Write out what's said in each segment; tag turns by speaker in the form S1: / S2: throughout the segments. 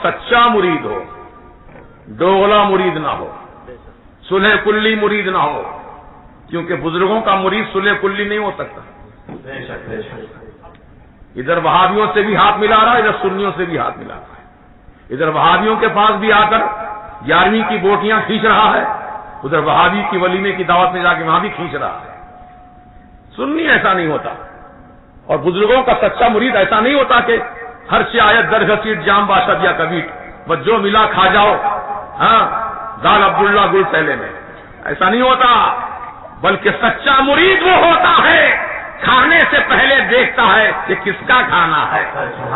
S1: سچا مرید ہو، دوغلا مرید نہ ہو، صلح کلی مرید نہ ہو، کیونکہ بزرگوں کا مرید صلح کلی نہیں ہو سکتا. ادھر وہابیوں سے بھی ہاتھ ملا رہا ہے، ادھر سنیوں سے بھی ہاتھ ملا رہا ہے. ادھر وہابیوں کے پاس بھی آ کر 11ویں کی بوٹیاں کھینچ رہا ہے، ادھر وہابی کی ولیمے کی دعوت میں جا کے وہاں بھی کھینچ رہا ہے. سنی ایسا نہیں ہوتا، اور بزرگوں کا سچا مرید ایسا نہیں ہوتا کہ ہر سے آیت در گھسیٹ جام باشد یا کبیٹ، بس جو ملا کھا جاؤ، ہاں دال عبداللہ گل پہلے میں. ایسا نہیں ہوتا، بلکہ سچا مرید وہ ہوتا ہے کھانے سے پہلے دیکھتا ہے کہ کس کا کھانا ہے،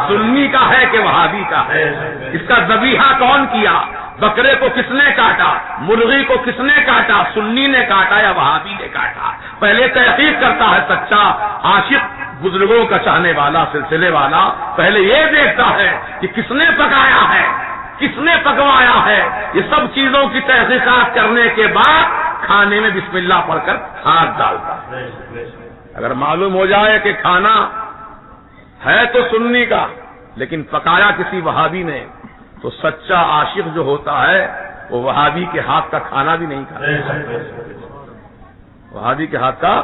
S1: سنی کا ہے کہ وہابی کا ہے، اس کا ذبیحہ کون کیا، بکرے کو کس نے کاٹا، مرغی کو کس نے کاٹا، سنی نے کاٹا یا وہابی نے کاٹا. پہلے تحقیق کرتا ہے سچا عاشق، بزرگوں کا چاہنے والا، سلسلے والا، پہلے یہ دیکھتا ہے کہ کس نے پکایا ہے، کس نے پکوایا ہے. یہ سب چیزوں کی تحقیقات کرنے کے بعد کھانے میں بسم اللہ پڑھ کر ہاتھ ڈالتا ہے. اگر معلوم ہو جائے کہ کھانا ہے تو سنی کا لیکن پکایا کسی وہابی نے، تو سچا عاشق جو ہوتا ہے وہ وہابی کے ہاتھ کا کھانا بھی نہیں کھاتا، وہابی کے ہاتھ کا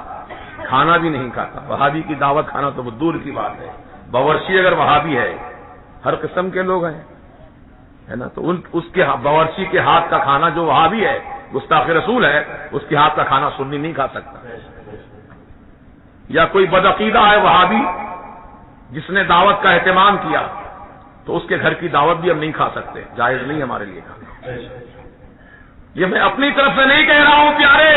S1: کھانا بھی نہیں کھاتا. وہابی کی دعوت کھانا تو وہ دور کی بات ہے. باورچی اگر وہابی ہے، ہر قسم کے لوگ ہیں، ہے نا، تو اس کے باورچی کے ہاتھ کا کھانا جو وہابی ہے، گستاخ رسول ہے، اس کے ہاتھ کا کھانا سنی نہیں کھا سکتا. یا کوئی بدعقیدہ ہے وہابی جس نے دعوت کا اہتمام کیا، تو اس کے گھر کی دعوت بھی ہم نہیں کھا سکتے، جائز نہیں ہمارے لیے کھانا. یہ میں اپنی طرف سے نہیں کہہ رہا ہوں پیارے،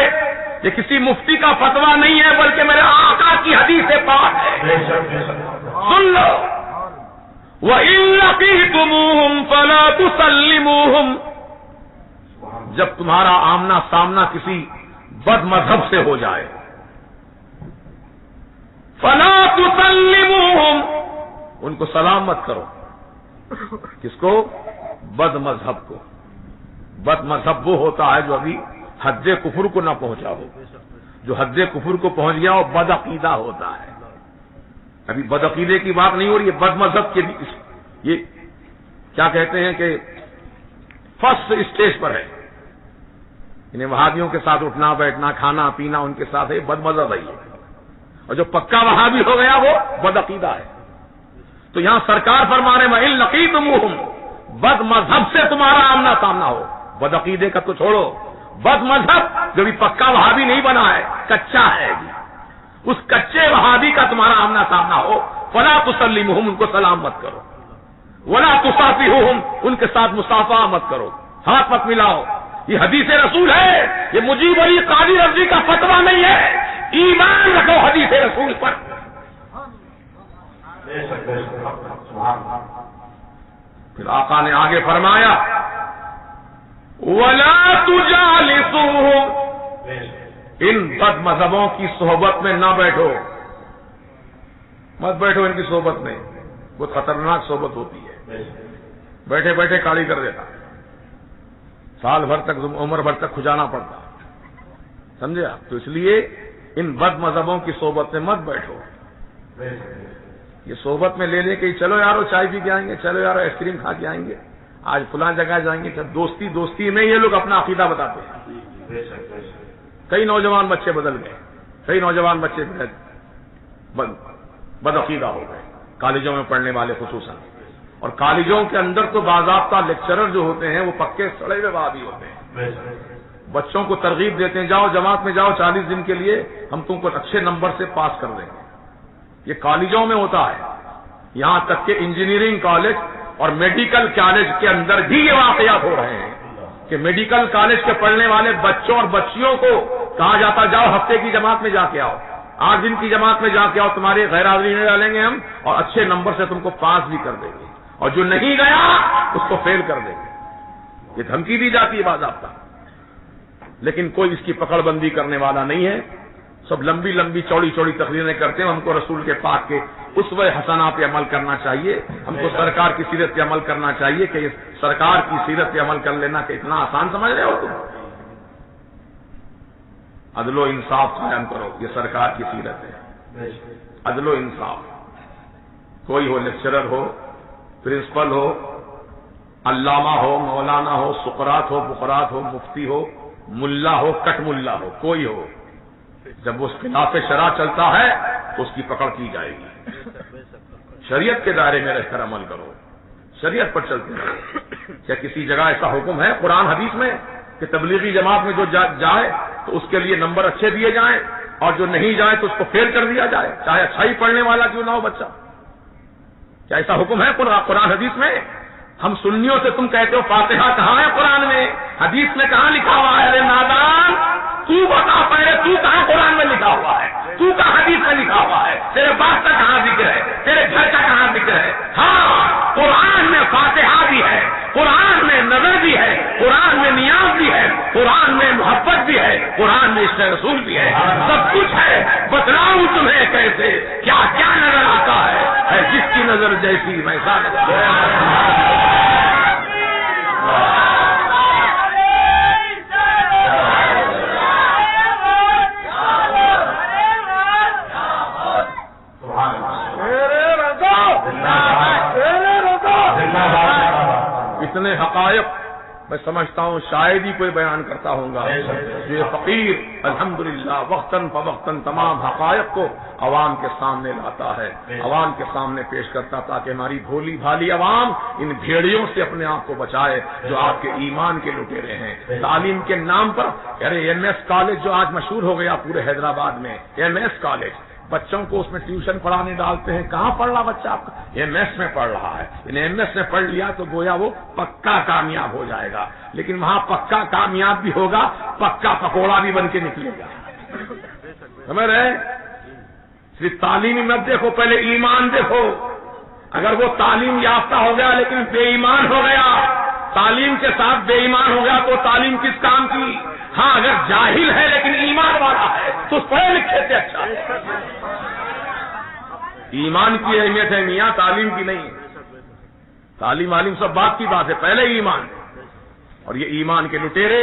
S1: یہ کسی مفتی کا فتویٰ نہیں ہے، بلکہ میرے آقا کی حدیث پاک ہے. سن لو، وَإِن لَّقِيتُمُوهُمْ فَلَا تُسَلِّمُوهُمْ، جب تمہارا آمنا سامنا کسی بد مذہب سے ہو جائے، فَلَا تُسَلِّمُوهُمْ، ان کو سلام مت کرو. کس کو؟ بد مذہب کو. بد مذہب وہ ہوتا ہے جو ابھی حد کفر کو نہ پہنچا ہو. جو حد کفر کو پہنچ گیا وہ بد عقیدہ ہوتا ہے. ابھی بد عقیدے کی بات نہیں ہو رہی ہے، بد مذہب کے بھی یہ کیا کہتے ہیں کہ فرسٹ اسٹیج پر ہے. انہیں وہابیوں کے ساتھ اٹھنا بیٹھنا کھانا پینا ان کے ساتھ ہے، بد مذہب ہے یہ. اور جو پکا وہابی ہو گیا وہ بد عقیدہ ہے. تو یہاں سرکار فرما رہے وَإِن لَّقِيتُمُوهُمْ، بد مذہب سے تمہارا آمنا سامنا ہو. بد عقیدے کا تو چھوڑو، بد مذہب جو بھی پکا وہابی نہیں بنا ہے، کچا ہے، اس کچے وہابی کا تمہارا آمنا سامنا ہو، فَلَا تُسَلِّمُوهُمْ، ان کو سلام مت کرو، وَلَا تُصَافِحُوهُمْ، ان کے ساتھ مصافحہ مت کرو، ہاتھ مت ملاؤ. یہ حدیث رسول ہے، یہ مجیب علی قادری رضوی کا فتویٰ نہیں ہے. ایمان رکھو حدیث رسول پر. پھر آقا نے آگے فرمایا وَلَا تُجَالِسُوهُمْ، ان بد مذہبوں کی صحبت میں نہ بیٹھو، مت بیٹھو ان کی صحبت میں. بہت خطرناک صحبت ہوتی ہے، بیٹھے بیٹھے کالی کر دیتا، سال بھر تک عمر بھر تک کھجانا پڑتا، سمجھے آپ. تو اس لیے ان بد مذہبوں کی صحبت میں مت بیٹھو. یہ صحبت میں لے لے کے چلو یارو چائے پی کے آئیں گے، چلو یارو آئس کریم کھا کے آئیں گے، آج فلاں جگہ جائیں گے. دوستی دوستی میں یہ لوگ اپنا عقیدہ بتاتے ہیں. کئی نوجوان بچے بدل گئے، کئی نوجوان بچے بد عقیدہ ہو گئے، کالجوں میں پڑھنے والے خصوصاً. اور کالجوں کے اندر تو باضابطہ لیکچرر جو ہوتے ہیں وہ پکے سڑے ہوئے وہابی ہوتے ہیں. بچوں کو ترغیب دیتے ہیں جاؤ جماعت میں جاؤ 40 دن کے لیے، ہم تم کو اچھے نمبر سے پاس کر دیں گے. یہ کالجوں میں ہوتا ہے. یہاں تک کہ انجینئرنگ کالج اور میڈیکل کالج کے اندر بھی یہ واقعات ہو رہے ہیں کہ میڈیکل کالج کے پڑھنے والے بچوں اور بچیوں کو کہا جاتا جاؤ ہفتے کی جماعت میں جا کے آؤ، 8 دن کی جماعت میں جا کے آؤ، تمہاری غیر حاضری نہیں ڈالیں گے ہم اور اچھے نمبر سے تم کو پاس بھی کر دیں گے، اور جو نہیں گیا اس کو فیل کر دیں گے. یہ دھمکی دی جاتی ہے باضابطہ. لیکن کوئی اس کی پکڑ بندی کرنے والا نہیں ہے. سب لمبی لمبی چوڑی چوڑی تقریریں کرتے ہیں. ہم کو رسول کے پاک کے اسوہ حسنہ پہ عمل کرنا چاہیے، ہم کو سرکار کی سیرت پہ عمل کرنا چاہیے. کہ سرکار کی سیرت پہ عمل کر لینا کہ اتنا آسان سمجھ رہے ہو تم؟ عدل و انصاف قائم کرو، یہ سرکار کی سیرت ہے. عدل و انصاف. کوئی ہو، لیکچرر ہو، پرنسپل ہو، علامہ ہو، مولانا ہو، سقراط ہو، بقراط ہو، مفتی ہو، ملا ہو، کٹ ملا ہو، کوئی ہو، جب وہ خلاف شرع چلتا ہے تو اس کی پکڑ کی جائے گی۔ شریعت کے دائرے میں رہ کر عمل کرو، شریعت پر چلتے رہو۔ کیا کسی جگہ ایسا حکم ہے قرآن حدیث میں کہ تبلیغی جماعت میں جو جائے تو اس کے لیے نمبر اچھے دیے جائیں اور جو نہیں جائے تو اس کو فیل کر دیا جائے، چاہے اچھا ہی پڑھنے والا کیوں نہ ہو بچہ؟ کیا ایسا حکم ہے قرآن حدیث میں؟ ہم سنیوں سے تم کہتے ہو فاتحہ کہاں ہے قرآن میں؟ حدیث میں کہاں لکھا ہوا ہے؟ ارے نادان، تو بتا پہلے تو کہاں قرآن میں لکھا ہوا ہے؟ تو کہاں حدیث میں لکھا ہوا ہے؟ تیرے باپ کا کہاں ذکر ہے؟ تیرے گھر کا کہاں ذکر ہے؟ ہاں، قرآن میں فاتحہ بھی ہے، قرآن میں نظر بھی ہے، قرآن میں نیاز بھی ہے، قرآن میں محبت بھی ہے، قرآن میں عشق رسول بھی ہے، سب کچھ ہے۔ بتلاؤں تمہیں کیسے کیا کیا نظر آتا ہے جس کی نظر جیسی ویسا نظر۔ اتنے حقائق میں سمجھتا ہوں شاید ہی کوئی بیان کرتا ہوں گا۔ یہ فقیر الحمدللہ وقتاً فوقتاً تمام حقائق کو عوام کے سامنے لاتا ہے، عوام کے سامنے پیش کرتا، تاکہ ہماری بھولی بھالی عوام ان بھیڑیوں سے اپنے آپ کو بچائے جو آپ کے ایمان کے لٹیرے ہیں۔ تعلیم کے نام پر ایم ایس کالج جو آج مشہور ہو گیا پورے حیدرآباد میں، ایم ایس کالج، بچوں کو اس میں ٹیوشن پڑھانے ڈالتے ہیں۔ کہاں پڑھ رہا بچہ آپ کا؟ ایم ایس میں پڑھ رہا ہے۔ ایم ایس میں پڑھ لیا تو گویا وہ پکا کامیاب ہو جائے گا، لیکن وہاں پکا کامیاب بھی ہوگا، پکا پکوڑا بھی بن کے نکلے گا۔ سمجھ رہے؟ صرف تعلیم مت دیکھو، پہلے ایمان دیکھو۔ اگر وہ تعلیم یافتہ ہو گیا لیکن بے ایمان ہو گیا، تعلیم کے ساتھ بے ایمان ہو گیا تو تعلیم کس کام کی؟ ہاں، اگر جاہل ہے لیکن ایمان والا ہے تو پڑھے لکھے سے اچھا ہے۔ ایمان کی اہمیت ہے میاں، تعلیم کی نہیں۔ تعلیم عالم سب بات کی بات ہے، پہلے ایمان۔ اور یہ ایمان کے لٹیرے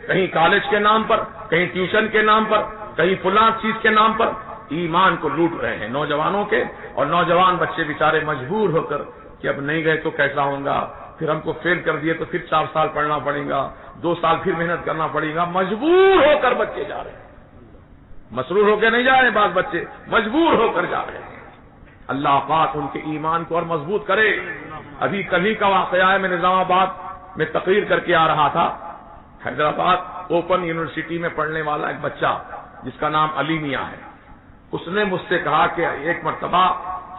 S1: کہیں کالج کے نام پر، کہیں ٹیوشن کے نام پر، کہیں فلاں چیز کے نام پر ایمان کو لوٹ رہے ہیں نوجوانوں کے، اور نوجوان بچے بیچارے مجبور ہو کر کہ اب نہیں گئے تو کیسا ہوگا، پھر ہم کو فیل کر دیے تو پھر 4 سال پڑھنا پڑے گا، 2 سال پھر محنت کرنا پڑے گا، مجبور ہو کر بچے جا رہے ہیں۔ مسرور ہو کے نہیں جا رہے بعض بچے، مجبور ہو کر جا رہے ہیں۔ اللہ پاک ان کے ایمان کو اور مضبوط کرے۔ ابھی کبھی کا واقعہ ہے، میں نظام آباد میں تقریر کر کے آ رہا تھا، حیدرآباد اوپن یونیورسٹی میں پڑھنے والا ایک بچہ جس کا نام علی میاں ہے، اس نے مجھ سے کہا کہ ایک مرتبہ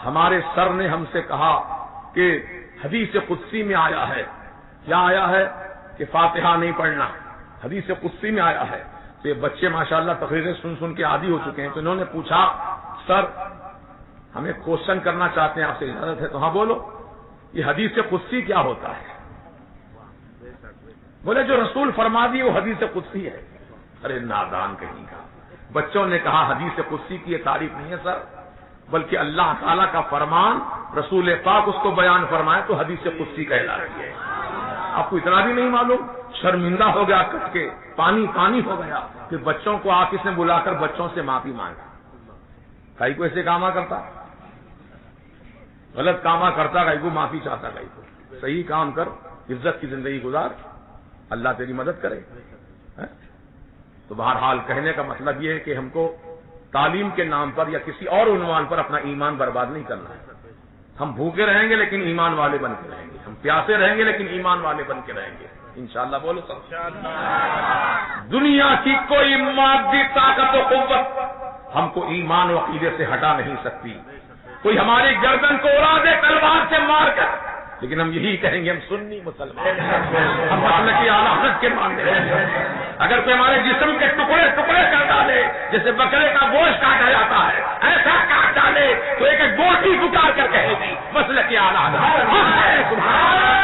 S1: ہمارے سر نے ہم سے کہا کہ حدیث قدسی میں آیا ہے، کیا آیا ہے کہ فاتحہ نہیں پڑھنا، حدیث قدسی میں آیا ہے۔ تو یہ بچے ماشاءاللہ تقریریں سن سن کے عادی ہو چکے ہیں، تو انہوں نے پوچھا سر ہمیں کوشچن کرنا چاہتے ہیں، آپ سے اجازت ہے؟ تو ہاں بولو، یہ حدیث قدسی کیا ہوتا ہے؟ بولے جو رسول فرما دی وہ حدیث قدسی ہے۔ ارے نادان کہیں کا، بچوں نے کہا حدیث قدسی کی یہ تعریف نہیں ہے سر، بلکہ اللہ تعالیٰ کا فرمان، رسول پاک اس کو بیان فرمائے تو حدیث قدسی کہلاتی ہے۔ آپ کو اتنا بھی نہیں معلوم؟ شرمندہ ہو گیا، کٹ کے پانی پانی ہو گیا، پھر بچوں کو آفس میں بلا کر بچوں سے معافی مانگا۔ کئی کو ایسے کاما کرتا، غلط کاما کرتا، کئی کو معافی چاہتا، کئی کو صحیح کام کر، عزت کی زندگی گزار، اللہ تیری مدد کرے۔ تو بہرحال کہنے کا مطلب یہ ہے کہ ہم کو تعلیم کے نام پر یا کسی اور عنوان پر اپنا ایمان برباد نہیں کرنا ہے۔ ہم بھوکے رہیں گے لیکن ایمان والے بن کے رہیں گے، ہم پیاسے رہیں گے لیکن ایمان والے بن کے رہیں گے انشاءاللہ۔ بولو سب دنیا کی کوئی مادی طاقت و قوت ہم کو ایمان و عقیدے سے ہٹا نہیں سکتی۔ کوئی ہماری گردن کو اڑا دے تلوار سے مار کر، لیکن ہم یہی کہیں گے ہم سنی مسلمان، ہم مسلک اعلیٰ حضرت کے ماننے ہیں۔ اگر کوئی ہمارے جسم کے ٹکڑے ٹکڑے کر ڈالے، جیسے بکرے کا گوشت کاٹا جاتا ہے ایسا کاٹ ڈالے، تو ایک گوٹی پکار کر کہے گی مسلک اعلیٰ حضرت۔